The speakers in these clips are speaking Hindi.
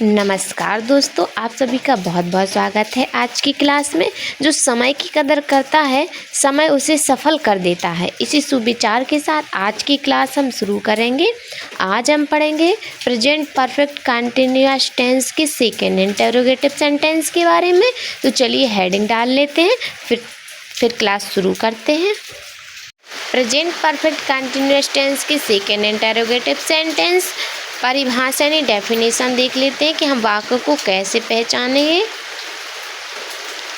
नमस्कार दोस्तों, आप सभी का बहुत बहुत स्वागत है आज की क्लास में। जो समय की कदर करता है, समय उसे सफल कर देता है। इसी सुविचार के साथ आज की क्लास हम शुरू करेंगे। आज हम पढ़ेंगे प्रेजेंट परफेक्ट कंटिन्यूअस टेंस के सेकेंड इंटरोगेटिव सेंटेंस के बारे में। तो चलिए हेडिंग डाल लेते हैं, फिर क्लास शुरू करते हैं। प्रेजेंट परफेक्ट कंटिन्यूअस टेंस के सेकेंड इंटरोगेटिव सेंटेंस परिभाषा यानी डेफिनेशन देख लेते हैं कि हम वाक्य को कैसे पहचानेंगे।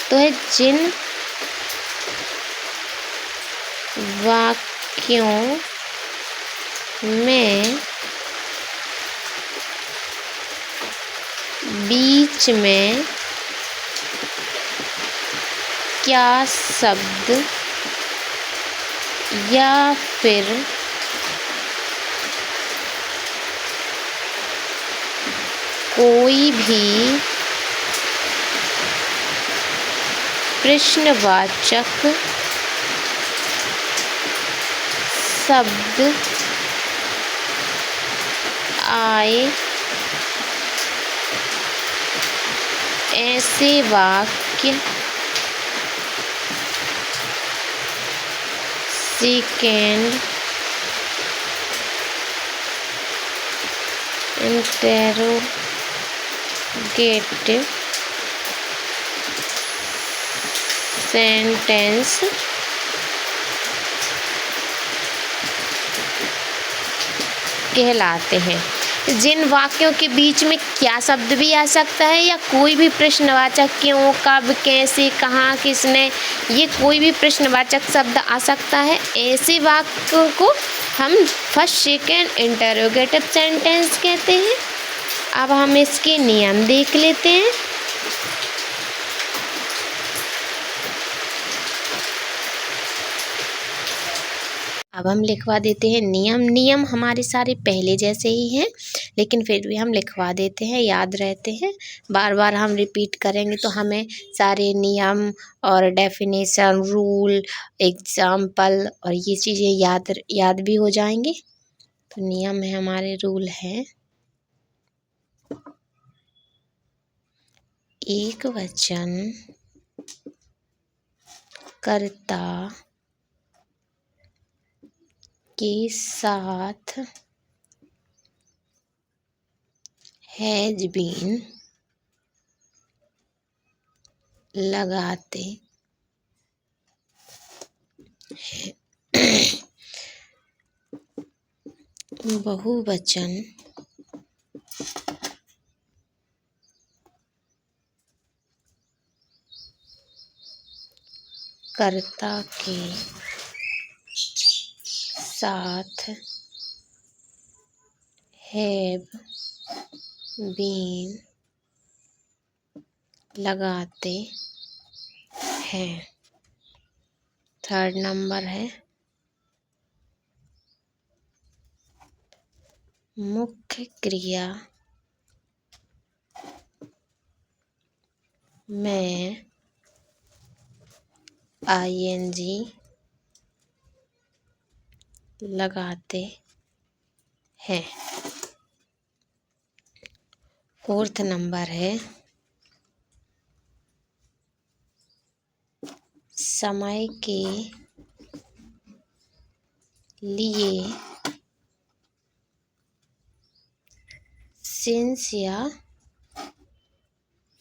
तो है जिन वाक्यों में बीच में क्या शब्द या फिर कोई भी प्रश्नवाचक शब्द आए, ऐसे वाक्य सेकेंड इंटरोगेटिव सेंटेंस कहलाते हैं। जिन वाक्यों के बीच में क्या शब्द भी आ सकता है या कोई भी प्रश्नवाचक क्यों, कब, कैसे, कहाँ, किसने, ये कोई भी प्रश्नवाचक शब्द आ सकता है, ऐसे वाक्यों को हम फर्स्ट सेकेंड इंटरोगेटिव सेंटेंस कहते हैं। अब हम इसके नियम देख लेते हैं। अब हम लिखवा देते हैं नियम हमारे सारे पहले जैसे ही हैं, लेकिन फिर भी हम लिखवा देते हैं, याद रहते हैं। बार बार हम रिपीट करेंगे तो हमें सारे नियम और डेफिनेशन, रूल, एग्जाम्पल और ये चीज़ें याद भी हो जाएंगे। तो नियम है हमारे, रूल हैं। एक वचन कर्ता के साथ हैज बीन लगाते हैं। बहुवचन कर्ता के साथ हैव बीन लगाते हैं। थर्ड नंबर है मुख्य क्रिया में आईएनजी लगाते हैं। फोर्थ नंबर है समय के लिए सिंस या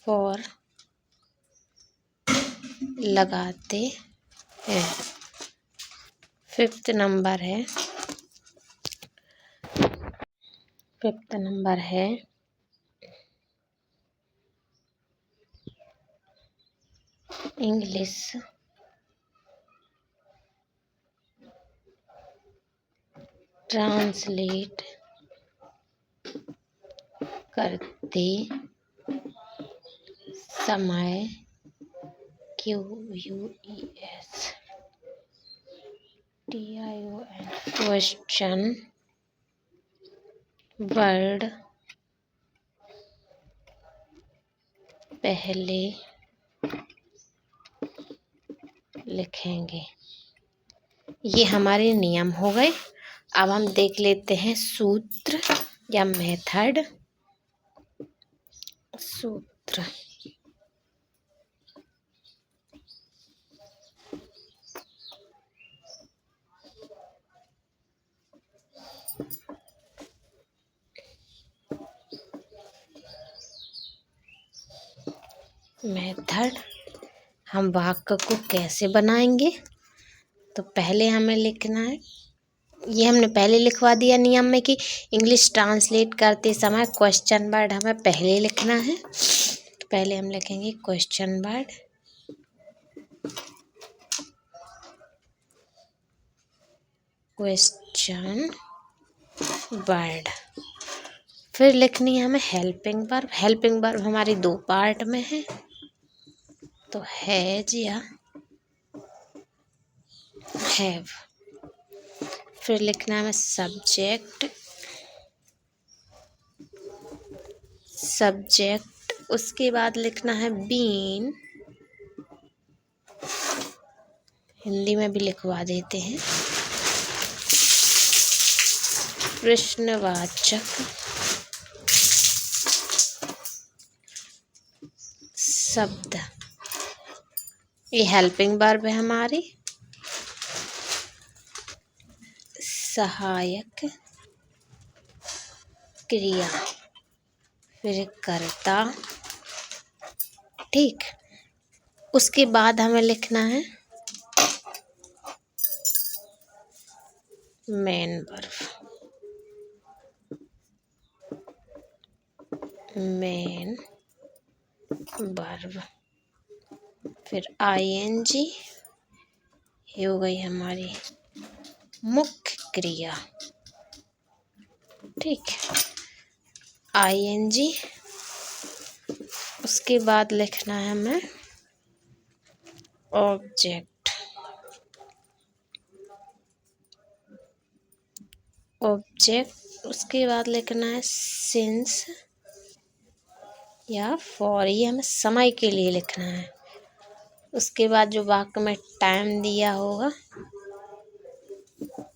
फॉर लगाते हैं। फिफ्थ नंबर है इंग्लिश ट्रांसलेट करते समय QUES TION क्वेश्चन वर्ड पहले लिखेंगे। ये हमारे नियम हो गए। अब हम देख लेते हैं सूत्र या मेथड। सूत्र। मेथड। हम वाक्य को कैसे बनाएंगे, तो पहले हमें लिखना है, ये हमने पहले लिखवा दिया नियम में कि इंग्लिश ट्रांसलेट करते समय क्वेश्चन वर्ड हमें पहले लिखना है। तो पहले हम लिखेंगे क्वेश्चन वर्ड, क्वेश्चन वर्ड। फिर लिखनी है हमें हेल्पिंग वर्ब। हेल्पिंग वर्ब हमारी दो पार्ट में है, तो हैज या हैव। फिर लिखना है हमें सब्जेक्ट, सब्जेक्ट। उसके बाद लिखना है बीन, हिंदी में भी लिखवा देते हैं, प्रश्नवाचक शब्द। ये हेल्पिंग वर्ब है हमारी। सहायक क्रिया, फिर कर्ता। ठीक। उसके बाद हमें लिखना है मेन वर्ब, मेन वर्ब। फिर आईएनजी, ये हो गई हमारी मुख्य क्रिया। ठीक, आईएनजी। उसके बाद लिखना है हमें ऑब्जेक्ट, ऑब्जेक्ट। उसके बाद लिखना है सिंस या फॉर, ये हमें समय के लिए लिखना है। उसके बाद जो वाक्य में टाइम दिया होगा,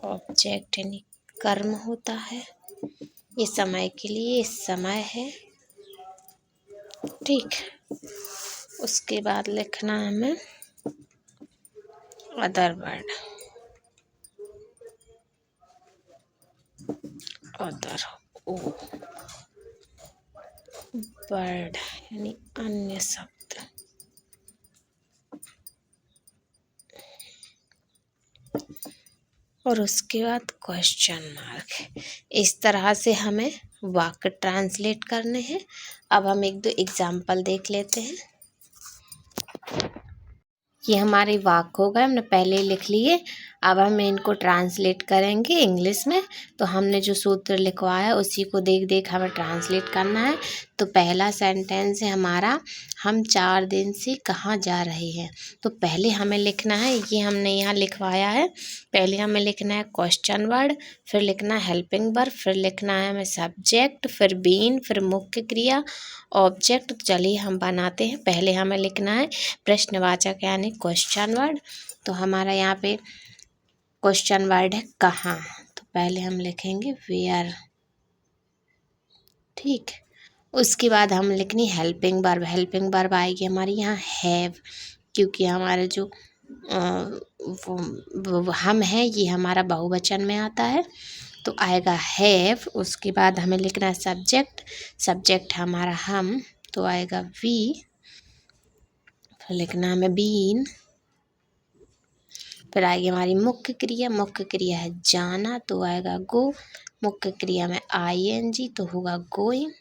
ऑब्जेक्ट यानी कर्म होता है, ये समय के लिए, समय है। ठीक। उसके बाद लिखना है हमें अदर वर्ड, अदर ओ वर्ड यानी अन्य शब्द। और उसके बाद क्वेश्चन मार्क। इस तरह से हमें वाक्य ट्रांसलेट करने हैं। अब हम एक दो एग्जाम्पल देख लेते हैं। ये हमारे वाक्य हो गए, हमने पहले ही लिख लिए। अब हम इनको ट्रांसलेट करेंगे इंग्लिश में। तो हमने जो सूत्र लिखवाया उसी को देख देख हमें ट्रांसलेट करना है। तो पहला सेंटेंस है हमारा, हम 4 दिन से कहाँ जा रहे हैं। तो पहले हमें लिखना है, ये हमने यहाँ लिखवाया है, पहले हमें लिखना है क्वेश्चन वर्ड, फिर लिखना है हेल्पिंग वर्ब, फिर लिखना है हमें सब्जेक्ट, फिर बीन, फिर मुख्य क्रिया, ऑब्जेक्ट। तो चलिए हम बनाते हैं। पहले हमें लिखना है प्रश्नवाचक यानी क्वेश्चन वर्ड। तो हमारा यहाँ पे क्वेश्चन वर्ड है कहाँ। तो पहले हम लिखेंगे वेयर। ठीक। उसके बाद हम लिखनी हेल्पिंग वर्ब। हेल्पिंग वर्ब आएगी हमारी यहाँ हैव, क्योंकि हमारे जो हम हैं ये हमारा बहुवचन में आता है, तो आएगा हैव। उसके बाद हमें लिखना है सब्जेक्ट, सब्जेक्ट हमारा हम, तो आएगा वी। फिर लिखना हमें बीन। फिर आएगी हमारी मुख्य क्रिया, मुख्य क्रिया है जाना, तो आएगा गो। मुख्य क्रिया में आईएनजी, तो होगा गोइंग।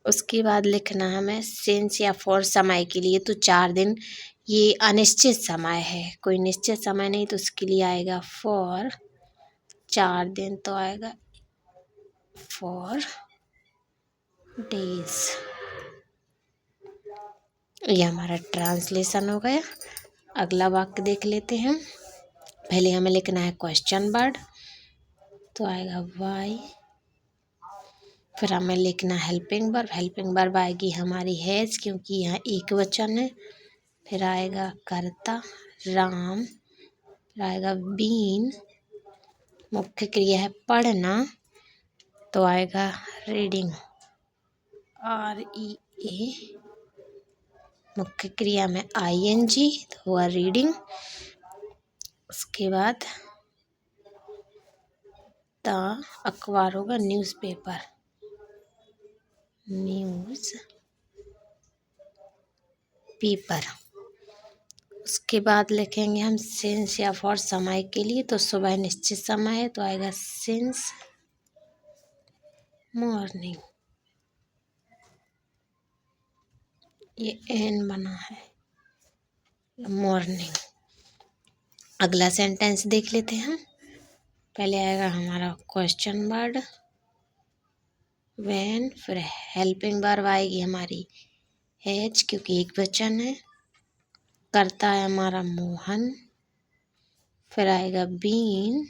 उसके बाद लिखना हमें सिंस या फॉर, समय के लिए। तो 4 दिन ये अनिश्चित समय है, कोई निश्चित समय नहीं, तो उसके लिए आएगा फॉर 4 दिन, तो आएगा फॉर डेज। ये हमारा ट्रांसलेशन हो गया। अगला वाक्य देख लेते हैं। पहले हमें लिखना है क्वेश्चन वर्ड, तो आएगा वाई। फिर हमें लिखना हेल्पिंग वर्ब, हेल्पिंग वर्ब आएगी हमारी हैज, क्योंकि यहाँ एक वचन है। फिर आएगा कर्ता राम, फिर आएगा बीन, मुख्य क्रिया है पढ़ना, तो आएगा रीडिंग REA, मुख्य क्रिया में ING तो हुआ रीडिंग। उसके बाद द अखबार होगा न्यूज़पेपर, न्यूज़ पेपर। उसके बाद लिखेंगे हम सिंस या फॉर समय के लिए, तो सुबह निश्चित समय है तो आएगा सिंस मॉर्निंग, ये एन बना है मॉर्निंग। अगला सेंटेंस देख लेते हैं। पहले आएगा हमारा क्वेश्चन वर्ड व्हेन, फिर हेल्पिंग वर्ब आएगी हमारी हैज क्योंकि एक वचन है, करता है हमारा मोहन, फिर आएगा बीन।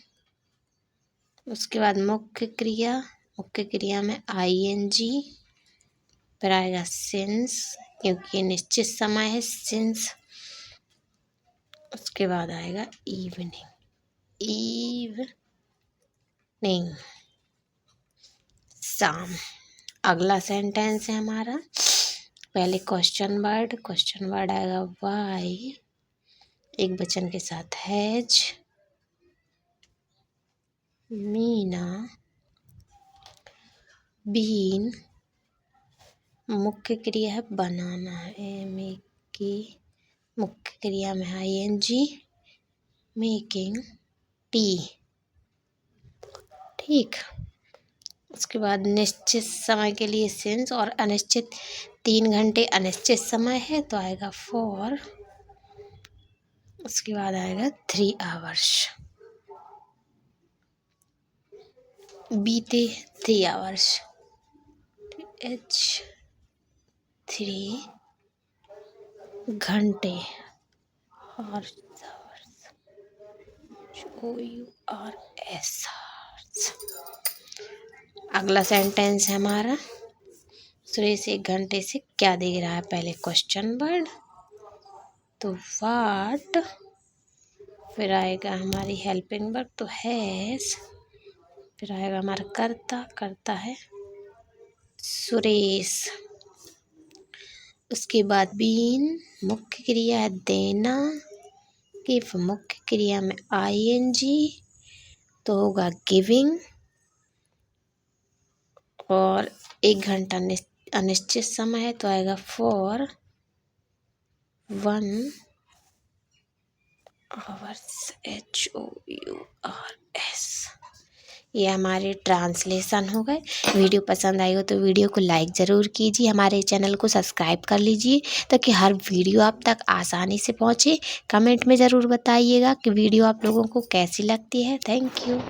उसके बाद मुख्य क्रिया में ING, फिर आएगा सिंस क्योंकि ये निश्चित समय है सिंस। उसके बाद आएगा इवनिंग, शाम। अगला सेंटेंस है हमारा, पहले क्वेश्चन वर्ड आएगा वाई, एक वचन के साथ हैज, मीना बीन, मुख्य क्रिया है बनाना है की, मुख्य क्रिया में ING, मेकिंग टी। ठीक, उसके बाद निश्चित समय के लिए सिंस और अनिश्चित 3 घंटे अनिश्चित समय है तो आएगा फॉर। उसके बाद आएगा 3 आवर्स, बीते 3 आवर्स, H 3 घंटे और OURS। अगला सेंटेंस है हमारा, सुरेश 1 घंटे से क्या देख रहा है, पहले क्वेश्चन वर्ड तो वाट, फिर आएगा हमारी हेल्पिंग वर्ब तो हैज, फिर आएगा हमारा करता है सुरेश। उसके बाद बीन, मुख्य क्रिया है देना, गिव मुख्य क्रिया में ING तो होगा गिविंग, और 1 घंटा अनिश्चित समय है तो आएगा फॉर 1 आवर्स, HOURS। ये हमारे ट्रांसलेशन हो गए। वीडियो पसंद आई हो तो वीडियो को लाइक ज़रूर कीजिए, हमारे चैनल को सब्सक्राइब कर लीजिए ताकि हर वीडियो आप तक आसानी से पहुँचे। कमेंट में ज़रूर बताइएगा कि वीडियो आप लोगों को कैसी लगती है। Thank you.